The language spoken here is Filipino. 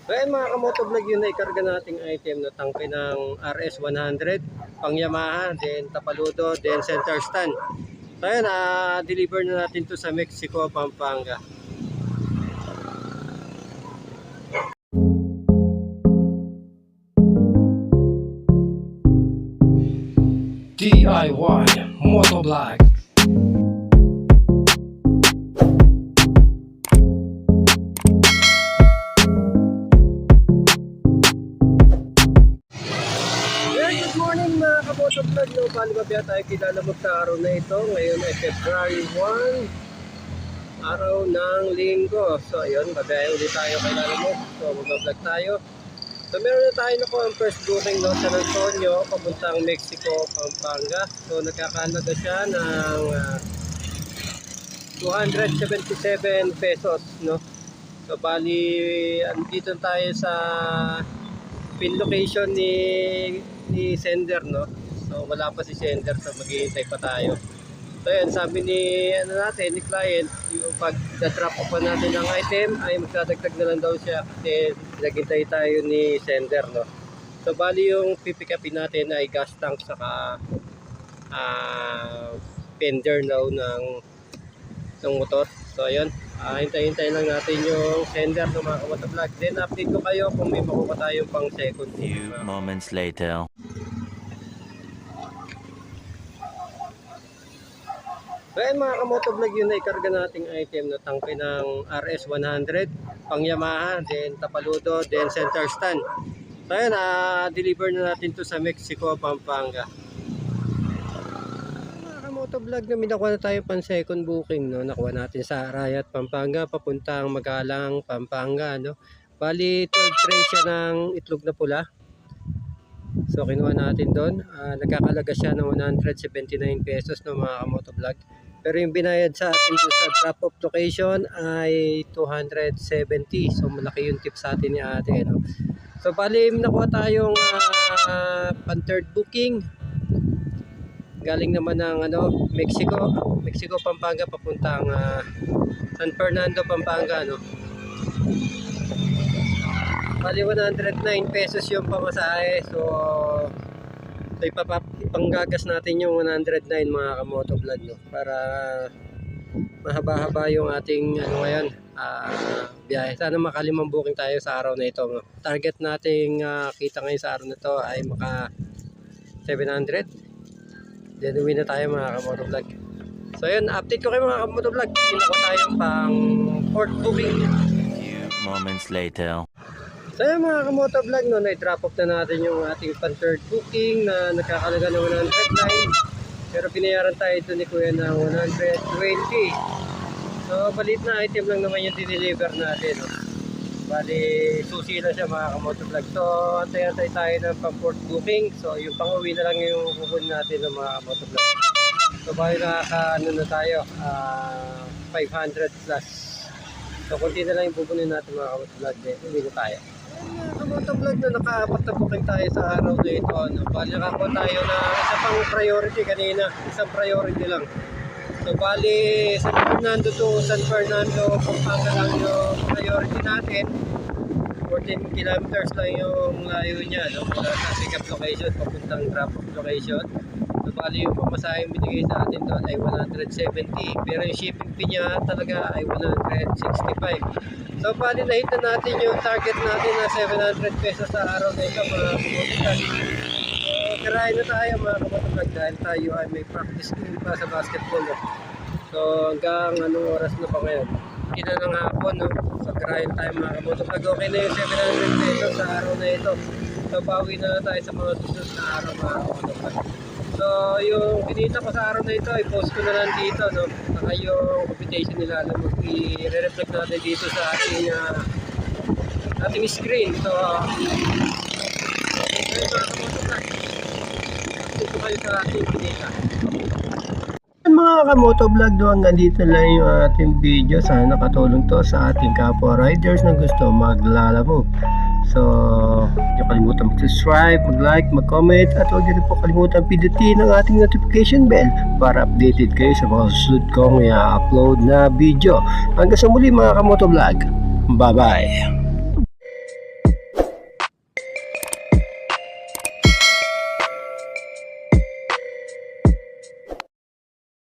So ayan mga kamotovlog, yun na ikarga nating item na tangke ng RS100, pang Yamaha, then Tapaludo, then center stand. So ayan, deliver na natin to sa Mexico, Pampanga. DIY Motovlog. Good morning mga kamotovlog, no? Bali ba tayo kilalamog sa araw na ito? Ngayon ay February 1, araw ng linggo. So ayun, babayahin ulit tayo kilalamog. So mag-vlog tayo. So meron na tayo nakuha ang first booking, no, San Antonio, papuntang Mexico, Pampanga. So nagkakalaga siya ng 277 pesos, no. So bali andito tayo sa pin location ni sender, no. So wala pa si sender, so maghihintay pa tayo. So yan, sabi ni ni client, yung pag-drop off pa natin ng item ay magdadagdag na lang daw siya kasi naghintay tayo ni sender, no. So bali yung pipick upin natin ay gas tank saka fender daw ng motor. So ayun, hintay-hintay lang natin yung sender ng mga kamotovlog. Then update ko kayo kung may makuha tayong pang second. Few moments later. So ayan mga kamotovlog, yun na ikarga nating item na tangke ng RS100, pang Yamaha, then Tapaludo, then center stand. So ayan, deliver na natin to sa Mexico, Pampanga. Mga kamotovlog, nakuha na tayo pang second booking, no? Nakuha natin sa Arayat, Pampanga, papuntang Magalang, Pampanga, no? Bali 12 tray siya ng itlog na pula. So kinuha natin doon, nagkakalaga siya ng 179 pesos, no, mga kamotovlog. Pero yung binayad sa atin sa drop-off location ay 270. So malaki yung tip sa atin ni ate, no? So bali nakuha tayong pan third booking. Galing naman ng Mexico, Pampanga, papuntang San Fernando, Pampanga, no? Bali 109 pesos yung pamasahe. So ipanggagas natin yung 109 mga kamotovlog, no, para mahaba-haba yung ating ngayon biyahe. Sana makalimang booking tayo sa araw na ito, no. Target nating kita ngayon sa araw na ito ay maka 700. Then uwi na tayo mga kamotovlog. So yun, update ko kayo mga kamotovlog. Pinako tayo pang fourth booking. Few moments later. So yun mga kamotovlog, no, na-drop off na natin yung ating pan third booking na nakakalaga ng 109. Pero binayaran tayo ito ni Kuya ng 120. So balit na item lang naman yung dineliver natin, no. Bali susi na siya mga kamotovlog. So antay-antay tayo ng pang fourth booking. So yung pang uwi na lang yung kukunin natin ng mga kamotovlog. So bali nakaka na tayo 500 plus. So kunti na lang yung pupunin natin mga kamotovlog. Uwi na tayo. Kamotovlog, na naka-apat na booking tayo sa araw na ito, no? Bali nakakuha tayo na isa pang priority kanina, isang priority lang. So bali San Fernando to San Fernando, Pampanga lang yung priority natin. 14 kilometers lang yung layo niya, no? Mula sa pick up location papuntang drop off location. So bali yung pamasaheng binigay sa atin doon ay 170, pero yung shipping fee niya talaga ay 165. So bali nahit na natin yung target natin na 700 pesos sa araw na ito mga kamotovlog. So karahin na tayo mga kamotovlog dahil tayo ay may practice din pa sa basketball, no? So hanggang anong oras na pa ngayon? Hindi na ng hapon, no? So karahin tayo mga kamotovlog. Okay na yung 700 pesos sa araw na ito. So bawi na tayo sa mga susunod na araw mga kamotovlog. So yung kinita ko sa araw na ito ay post ko na lang dito, no? Saka yung computation nila na i-reflect natin dito sa ating screen. So ito kayo sa ating kinita. Mga kamotovlog, hanggang dito lang yung ating video. Sana nakatulong to sa ating kapwa riders na gusto maglalamog. So, huwag niyo kalimutan mag-subscribe, mag-like, mag-comment, at huwag niyo rin po kalimutan pindutin ang ating notification bell para updated kayo sa mga susunod kong i-upload na video. Hanggang sa muli mga kamotovlog. Bye-bye!